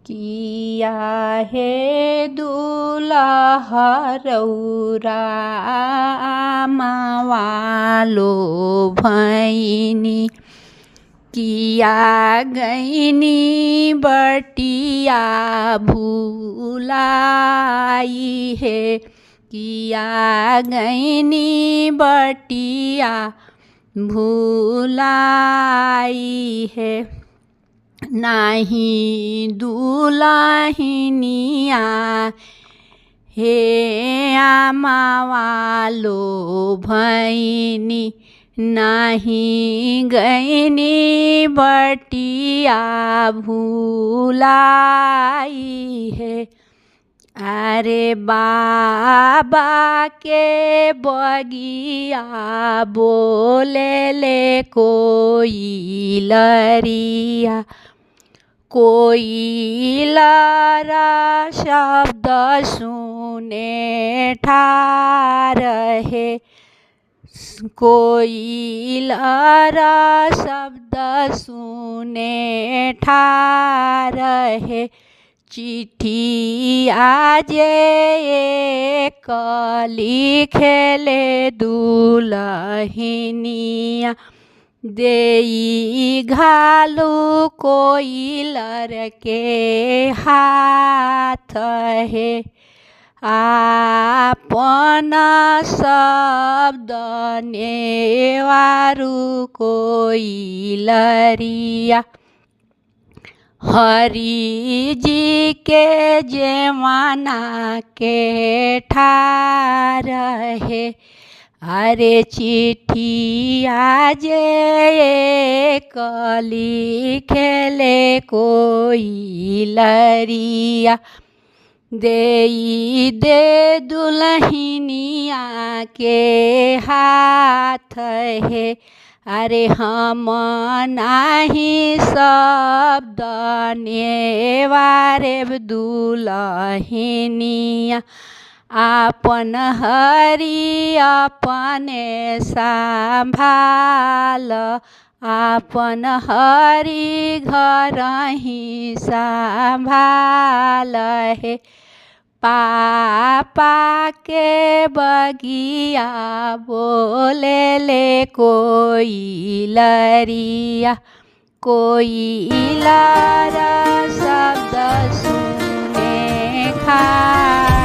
किया है दुल्हा रौरा मावालो भैनी किया गैनी बटिया भूलाई है किया गैनी बटिया भूलाई है नाही दुल्हनिया हे आमावालो भैनी नहीं गैनी बटिया भूलाई है अरे बाबा के बगिया बोले ले कोई लरिया कोई लारा शब्द सुने ठार है कोई लारा शब्द सुने ठार है चिट्ठी आज एक लिखेले दुल्हनिया देई घालू कोई लड़के हाथ है आपन शब्द नेवारू कोई लरिया हरि जी के जमाना के ठार है अरे चिट्ठी आज एक लिखेले कोई लरिया देई दे दुल्हनिया के हाथ है अरे हम नाही शब्द नेवारे दुल्हनिया आपन हरि अपने संभाल आपन हरि घर ही संभाल है पापा के बगिया बोले ले कोई लरिया कोई लारा शब्द सुने खा